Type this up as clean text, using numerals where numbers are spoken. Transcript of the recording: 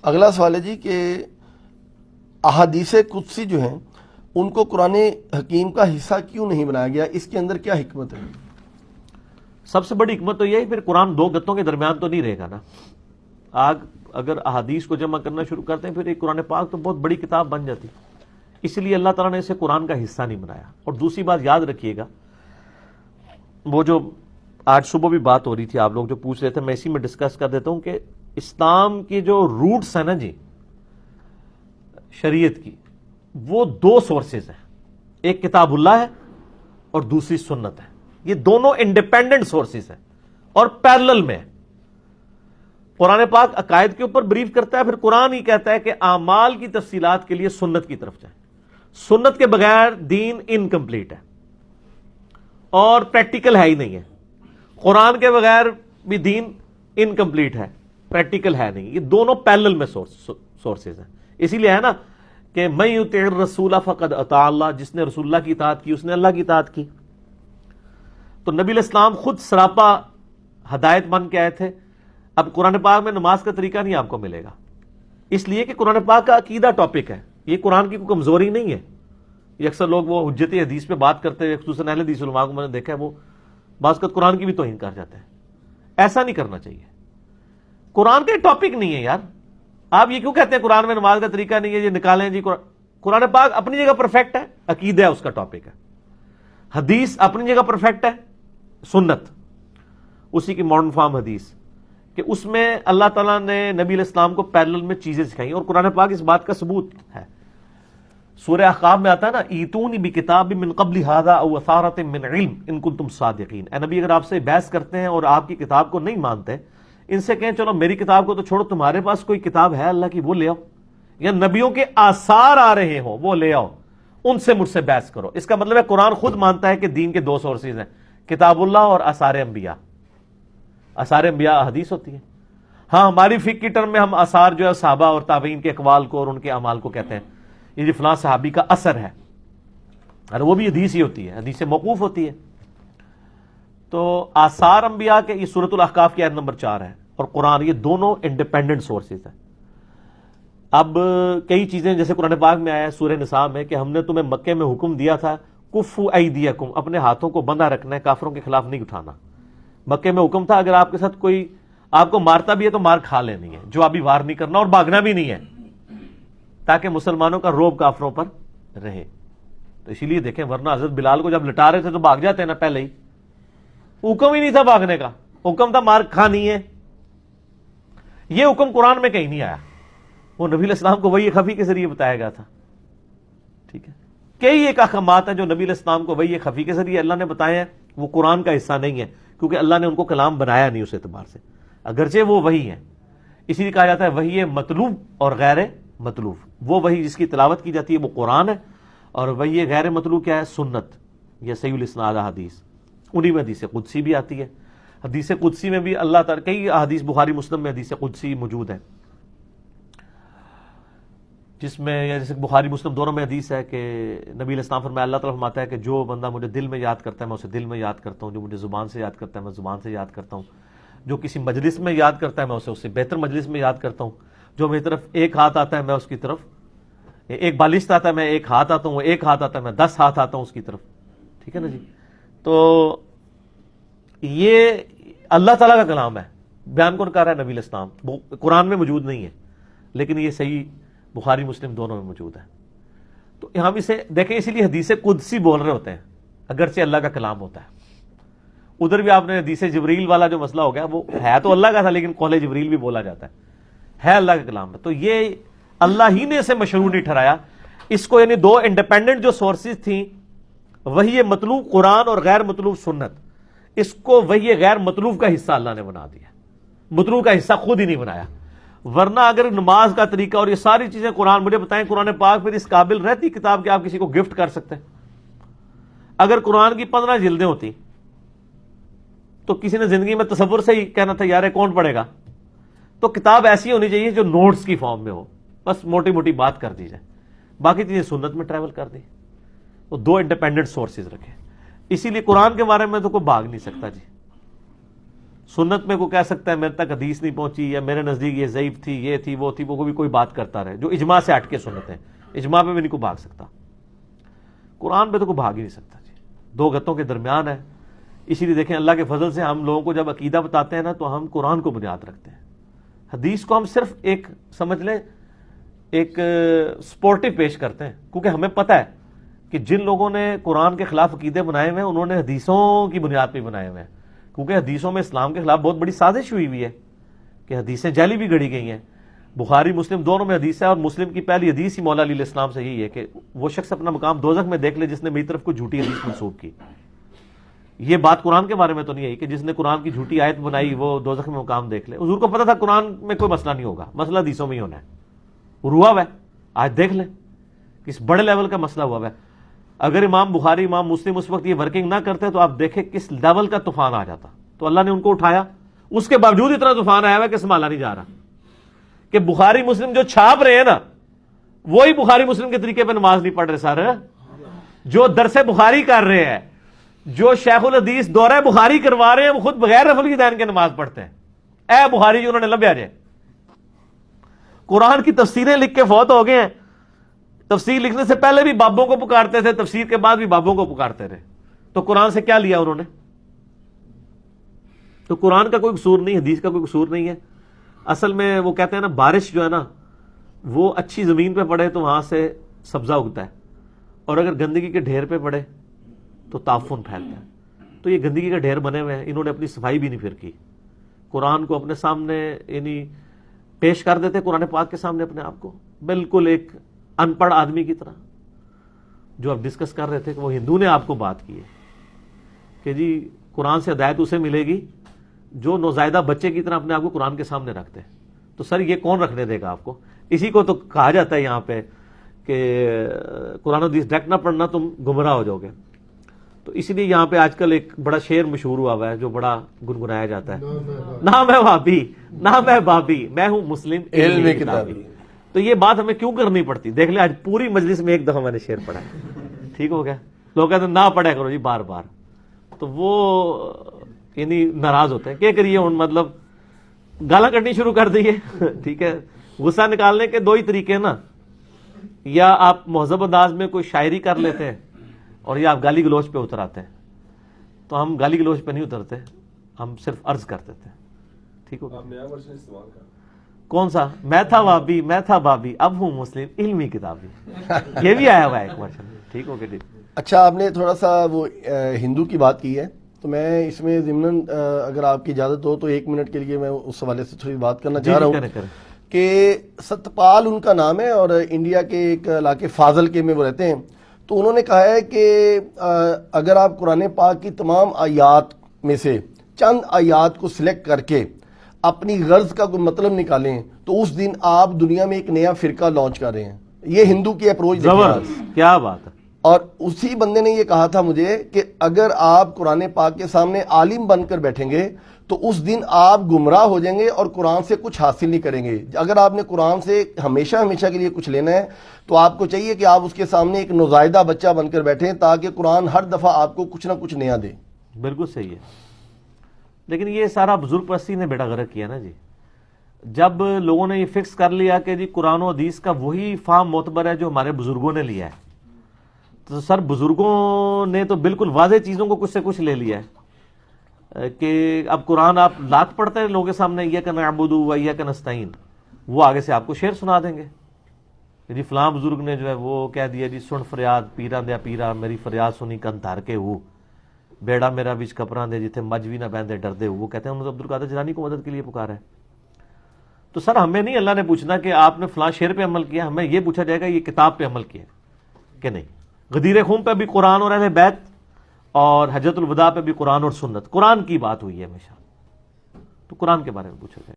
اگلا سوال ہے جی کہ احادیث قدسی جو ہیں ان کو قرآن حکیم کا حصہ کیوں نہیں بنایا گیا؟ اس کے اندر کیا حکمت ہے؟ سب سے بڑی حکمت تو یہ ہے پھر قرآن دو گتوں کے درمیان تو نہیں رہے گا نا. اگر احادیث کو جمع کرنا شروع کرتے ہیں پھر ایک قرآن پاک تو بہت بڑی کتاب بن جاتی. اس لیے اللہ تعالیٰ نے اسے قرآن کا حصہ نہیں بنایا. اور دوسری بات یاد رکھیے گا، وہ جو آج صبح بھی بات ہو رہی تھی، آپ لوگ جو پوچھ رہے تھے، میں اسی میں ڈسکس کر دیتا ہوں کہ اسلام کی جو روٹس ہیں نا جی شریعت کی، وہ دو سورسز ہیں، ایک کتاب اللہ ہے اور دوسری سنت ہے. یہ دونوں انڈیپینڈنٹ سورسز ہیں اور پیرلل میں. قرآن پاک عقائد کے اوپر بریف کرتا ہے، پھر قرآن ہی کہتا ہے کہ اعمال کی تفصیلات کے لیے سنت کی طرف جائیں. سنت کے بغیر دین انکمپلیٹ ہے اور پریکٹیکل ہے ہی نہیں ہے. قرآن کے بغیر بھی دین انکمپلیٹ ہے، پریکٹیکل ہے نہیں. یہ دونوں پیرلل میں سورسز ہیں. اسی لیے ہے نا کہ من یطع الرسول فقد اطاع اللہ، جس نے رسول اللہ کی اطاعت کی اس نے اللہ کی اطاعت کی. تو نبی علیہ السلام خود سراپا ہدایت بن کے آئے تھے. اب قرآن پاک میں نماز کا طریقہ نہیں آپ کو ملے گا، اس لیے کہ قرآن پاک کا عقیدہ ٹاپک ہے. یہ قرآن کی کوئی کمزوری نہیں ہے. یہ اکثر لوگ وہ حجت حدیث پہ بات کرتے ہیں، خصوصاً اہل حدیث علماء کو میں نے دیکھا ہے، وہ بعض اوقات قرآن کی بھی توہین کر جاتے ہیں. ایسا نہیں کرنا چاہیے. قرآن کا ٹاپک نہیں ہے یار. آپ یہ کیوں کہتے ہیں قرآن میں نماز کا طریقہ نہیں ہے، یہ نکالیں جی. قرآن پاک اپنی جگہ پرفیکٹ ہے، عقیدہ اس کا ٹاپک ہے. حدیث اپنی جگہ پرفیکٹ ہے، سنت اسی کی ماڈرن فارم حدیث، کہ اس میں اللہ تعالیٰ نے نبی علیہ السلام کو پیرلل میں چیزیں سکھائی. اور قرآن پاک اس بات کا ثبوت ہے. سورہ احقاف میں آتا ہے نا، ایتونی بکتاب من قبل ھذا او اثارۃ من علم ان کنتم صادقین. اے نبی، اگر آپ سے بحث کرتے ہیں اور آپ کی کتاب کو نہیں مانتے، ان سے کہیں چلو میری کتاب کو تو چھوڑو، تمہارے پاس کوئی کتاب ہے اللہ کی وہ لے آؤ، یا نبیوں کے آثار آ رہے ہوں وہ لے آؤ، ان سے مجھ سے بحث کرو. اس کا مطلب ہے قرآن خود مانتا ہے کہ دین کے دو سورسز ہیں، کتاب اللہ اور آثار انبیاء. آثار انبیاء حدیث ہوتی ہے. ہاں، ہماری فقہ کی ٹرم میں ہم آثار جو ہے صحابہ اور تابعین کے اقوال کو اور ان کے اعمال کو کہتے ہیں. یہ جو فلاں صحابی کا اثر ہے، اور وہ بھی حدیث ہی ہوتی ہے، حدیث موقوف ہوتی ہے. تو آثار انبیاء کے یہ سورۃ الاحقاف کی آیت نمبر 4 ہے، اور قرآن، یہ دونوں انڈیپینڈنٹ سورسز ہیں. اب کئی چیزیں جیسے قرآن پاک میں آیا ہے سورہ نساء میں کہ ہم نے تمہیں مکے میں حکم دیا تھا کفوا ایدیکم، اپنے ہاتھوں کو بندھا رکھنا ہے، کافروں کے خلاف نہیں اٹھانا. مکے میں حکم تھا اگر آپ کے ساتھ کوئی آپ کو مارتا بھی ہے تو مار کھا لینی ہے، جو ابھی وار نہیں کرنا اور بھاگنا بھی نہیں ہے، تاکہ مسلمانوں کا روب کافروں پر رہے. تو اسی لیے دیکھیں، ورنہ حضرت بلال کو جب لٹا رہے تھے تو بھاگ جاتے ہیں نا. پہلے ہی حکم ہی نہیں تھا بھاگنے کا، حکم تھا مار کھانی ہے. یہ حکم قرآن میں کہیں نہیں آیا، وہ نبی علیہ السلام کو وحی خفی کے ذریعے بتایا گیا تھا. ٹھیک ہے، کئی ایک احکامات ہیں جو نبی علیہ السلام کو وحی خفی کے ذریعے اللہ نے بتائے ہیں، وہ قرآن کا حصہ نہیں ہے، کیونکہ اللہ نے ان کو کلام بنایا نہیں اس اعتبار سے، اگرچہ وہ وحی ہیں. اسی لیے کہا جاتا ہے وحی مطلوب اور غیر مطلوب. وہ وحی جس کی تلاوت کی جاتی ہے وہ قرآن ہے، اور وحی غیر مطلوب کیا ہے؟ سنت یا صحیح الاسناد حدیث. انہی میں حدیث قدسی بھی آتی ہے. حدیث قدسی میں بھی اللہ تعالیٰ، کئی حدیث بخاری مسلم میں حدیث قدسی موجود ہے، جس میں یا جیسے بخاری مسلم دونوں میں حدیث ہے کہ نبی علیہ السلام فرمایا، اللہ تعالیٰ فرماتا ہے کہ جو بندہ مجھے دل میں یاد کرتا ہے میں اسے دل میں یاد کرتا ہوں، جو مجھے زبان سے یاد کرتا ہے میں زبان سے یاد کرتا ہوں، جو کسی مجلس میں یاد کرتا ہے میں اسے بہتر مجلس میں یاد کرتا ہوں، جو میری طرف ایک ہاتھ آتا ہے میں اس کی طرف ایک بالشت آتا ہے میں ایک ہاتھ آتا ہوں، ایک ہاتھ آتا ہے میں 10 ہاتھ آتا ہوں اس کی طرف. ٹھیک ہے نا جی. تو یہ اللہ تعالیٰ کا کلام ہے، بیان کون کر رہا ہے؟ نبی علیہ السلام. قرآن میں موجود نہیں ہے، لیکن یہ صحیح بخاری مسلم دونوں میں موجود ہے. تو ہم اسے دیکھیں، اسی لیے حدیث قدسی بول رہے ہوتے ہیں، اگرچہ اللہ کا کلام ہوتا ہے. ادھر بھی آپ نے حدیث جبریل والا جو مسئلہ ہو گیا، وہ ہے تو اللہ کا تھا لیکن قول جبریل بھی بولا جاتا ہے اللہ کا کلام ہے. تو یہ اللہ ہی نے اسے مشروع نہیں ٹھہرایا اس کو، یعنی دو انڈیپینڈنٹ جو سورسز تھیں، وہی مطلوب قرآن اور غیر مطلوب سنت، اس کو وہی غیر مطلوب کا حصہ اللہ نے بنا دیا، مطلوب کا حصہ خود ہی نہیں بنایا. ورنہ اگر نماز کا طریقہ اور یہ ساری چیزیں قرآن، مجھے بتائیں قرآن پاک پھر اس قابل رہتی کتاب کہ آپ کسی کو گفٹ کر سکتے ہیں؟ اگر قرآن کی 15 جلدیں ہوتی تو کسی نے زندگی میں تصور سے ہی کہنا تھا یار کون پڑھے گا. تو کتاب ایسی ہونی چاہیے جو نوٹس کی فارم میں ہو، بس موٹی موٹی بات کر دی جائے، باقی چیزیں سنت میں ٹریول کر دی. تو دو انڈیپینڈنٹ سورسز رکھے. اسی لیے قرآن کے بارے میں تو کوئی بھاگ نہیں سکتا جی. سنت میں کوئی کہہ سکتا ہے میرے تک حدیث نہیں پہنچی، یا میرے نزدیک یہ ضعیف تھی، یہ تھی، وہ تھی، وہ کوئی بات کرتا رہے، جو اجماع سے ہٹ کے سنت ہے، اجماع پہ بھی نہیں کوئی بھاگ سکتا، قرآن پہ تو کوئی بھاگ ہی نہیں سکتا جی، دو گتوں کے درمیان ہے۔ اسی لیے دیکھیں اللہ کے فضل سے ہم لوگوں کو جب عقیدہ بتاتے ہیں نا تو ہم قرآن کو بنیاد رکھتے ہیں، حدیث کو ہم صرف ایک سمجھ لیں ایک سپورٹو پیش کرتے ہیں، کیونکہ ہمیں پتہ ہے کہ جن لوگوں نے قرآن کے خلاف عقیدے بنائے ہوئے ہیں انہوں نے حدیثوں کی بنیاد پہ بنائے ہوئے ہیں، کیونکہ حدیثوں میں اسلام کے خلاف بہت بڑی سازش ہوئی ہے کہ حدیثیں جعلی بھی گڑھی گئی ہیں۔ بخاری مسلم دونوں میں حدیث ہے، اور مسلم کی پہلی حدیث ہی مولا علیہ السلام سے یہی ہے کہ وہ شخص اپنا مقام دوزخ میں دیکھ لے جس نے میری طرف کوئی جھوٹی حدیث منسوب کی۔ یہ بات قرآن کے بارے میں تو نہیں ہے کہ جس نے قرآن کی جھوٹی آیت بنائی وہ دوزخ میں مقام دیکھ لے، حضور کو پتہ تھا قرآن میں کوئی مسئلہ نہیں ہوگا، مسئلہ حدیثوں میں ہی ہونا ہے، ہوا ہوا ہے، آج دیکھ لیں کس بڑے لیول کا مسئلہ ہوا ہوا ہے۔ اگر امام بخاری امام مسلم اس وقت یہ ورکنگ نہ کرتے تو آپ دیکھیں کس لیول کا طوفان آ جاتا، تو اللہ نے ان کو اٹھایا، اس کے باوجود اتنا طوفان آیا ہوا ہے کہ سنبھالا نہیں جا رہا، کہ بخاری مسلم جو چھاپ رہے ہیں نا وہی بخاری مسلم کے طریقے پہ نماز نہیں پڑھ رہے سارے، جو درس بخاری کر رہے ہیں، جو شیخ الحدیث دورہ بخاری کروا رہے ہیں، وہ خود بغیر رفع الیدین کے نماز پڑھتے ہیں۔ اے بخاری جو انہوں نے لبیا جائے، قرآن کی تفسیریں لکھ کے فوت ہو گئے ہیں، تفسیر لکھنے سے پہلے بھی بابوں کو پکارتے تھے، تفسیر کے بعد بھی بابوں کو پکارتے رہے، تو قرآن سے کیا لیا انہوں نے؟ تو قرآن کا کوئی قصور نہیں، حدیث کا کوئی قصور نہیں ہے۔ اصل میں وہ کہتے ہیں نا بارش جو ہے نا وہ اچھی زمین پہ پڑے تو وہاں سے سبزہ اگتا ہے، اور اگر گندگی کے ڈھیر پہ پڑے تو تعفن پھیلتا ہے۔ تو یہ گندگی کا ڈھیر بنے ہوئے ہیں، انہوں نے اپنی صفائی بھی نہیں پھر کی، قرآن کو اپنے سامنے یعنی پیش کر دیتے قرآن پاک کے سامنے اپنے آپ کو بالکل ایک ان پڑھ آدمی کی طرح۔ جو آپ ڈسکس کر رہے تھے کہ وہ ہندو نے آپ کو بات کی ہے کہ جی قرآن سے ہدایت اسے ملے گی جو نوزائیدہ بچے کی طرح اپنے آپ کو قرآن کے سامنے رکھتے ہیں، تو سر یہ کون رکھنے دے گا آپ کو؟ اسی کو تو کہا جاتا ہے یہاں پہ کہ قرآن و حدیث ڈائریکٹ نہ پڑھنا تم گمراہ ہو جاؤ گے۔ تو اسی لیے یہاں پہ آج کل ایک بڑا شعر مشہور ہوا ہے جو بڑا گنگنایا جاتا ہے، نہ میں وہابی نہ میں بابی، میں ہوں مسلم علم کتابی۔ تو یہ بات ہمیں کیوں کرنی پڑتی؟ دیکھ لیں آج پوری مجلس میں ایک دفعہ میں نے شعر پڑھا ہے، ٹھیک ہو گیا؟ لوگ کہتے ہیں نہ پڑھا کرو جی بار بار، تو وہ یعنی ناراض ہوتے ہیں، کیا کریے ہوں، مطلب گالاں کٹنی شروع کر دیے، ٹھیک ہے؟ غصہ نکالنے کے دو ہی طریقے ہیں نا، یا آپ مہذب انداز میں کوئی شاعری کر لیتے ہیں اور یا آپ گالی گلوچ پہ اتر آتے ہیں۔ تو ہم گالی گلوچ پہ نہیں اترتے، ہم صرف عرض کر دیتے ہیں، ٹھیک ہوگا؟ کون سا؟ میں تھا وابی میں تھا بابی اب ہوں مسلم علمی کتابی، یہ بھی آیا ہوا ہے ایک ورژن، ٹھیک ہو گیا؟ اچھا، آپ نے تھوڑا سا وہ ہندو کی بات کی ہے، تو میں اس میں ضمناً اگر آپ کی اجازت ہو تو 1 منٹ کے لیے میں اس حوالے سے تھوڑی بات کرنا چاہ رہا ہوں کہ ستپال ان کا نام ہے اور انڈیا کے ایک علاقے فاضل کے میں وہ رہتے ہیں۔ تو انہوں نے کہا ہے کہ اگر آپ قرآن پاک کی تمام آیات میں سے چند آیات کو سلیکٹ کر کے اپنی غرض کا کوئی مطلب نکالیں تو اس دن آپ دنیا میں ایک نیا فرقہ لانچ کر رہے ہیں۔ یہ ہندو کی اپروچ، کیا بات ہے۔ اور اسی بندے نے یہ کہا تھا مجھے کہ اگر آپ قرآن پاک کے سامنے عالم بن کر بیٹھیں گے تو اس دن آپ گمراہ ہو جائیں گے اور قرآن سے کچھ حاصل نہیں کریں گے۔ اگر آپ نے قرآن سے ہمیشہ ہمیشہ کے لیے کچھ لینا ہے تو آپ کو چاہیے کہ آپ اس کے سامنے ایک نوزائیدہ بچہ بن کر بیٹھیں تاکہ قرآن ہر دفعہ آپ کو کچھ نہ کچھ نیا دے۔ بالکل صحیح ہے، لیکن یہ سارا بزرگ پرستی نے بیڑا غرق کیا نا جی۔ جب لوگوں نے یہ فکس کر لیا کہ جی قرآن و حدیث کا وہی فہم معتبر ہے جو ہمارے بزرگوں نے لیا ہے، تو سر بزرگوں نے تو بالکل واضح چیزوں کو کچھ سے کچھ لے لیا ہے کہ اب قرآن آپ لاکھ پڑھتے ہیں لوگوں کے سامنے، ایاک نعبد و ایاک نستعین، وہ آگے سے آپ کو شعر سنا دیں گے کہ جی فلاں بزرگ نے جو ہے وہ کہہ دیا جی سن فریاد پیرا دیا پیرا میری فریاد سنی کن دھر کے ہو بیڑا میرا بچ کپڑا دے جتھے مجھ بھی نہ بہندے ڈردے ہو۔ وہ کہتے ہیں انہوں نے عبد القادر جیلانی کو مدد کے لیے پکارا ہے۔ تو سر ہمیں نہیں اللہ نے پوچھنا کہ آپ نے فلاں شعر پہ عمل کیا، ہمیں یہ پوچھا جائے گا یہ کتاب پہ عمل کیا کہ نہیں۔ غدیر خون پہ بھی قرآن اور اہل بیت، اور حجۃ الوداع پہ بھی قرآن اور سنت، قرآن کی بات ہوئی ہے ہمیشہ، تو قرآن کے بارے میں پوچھا جائے۔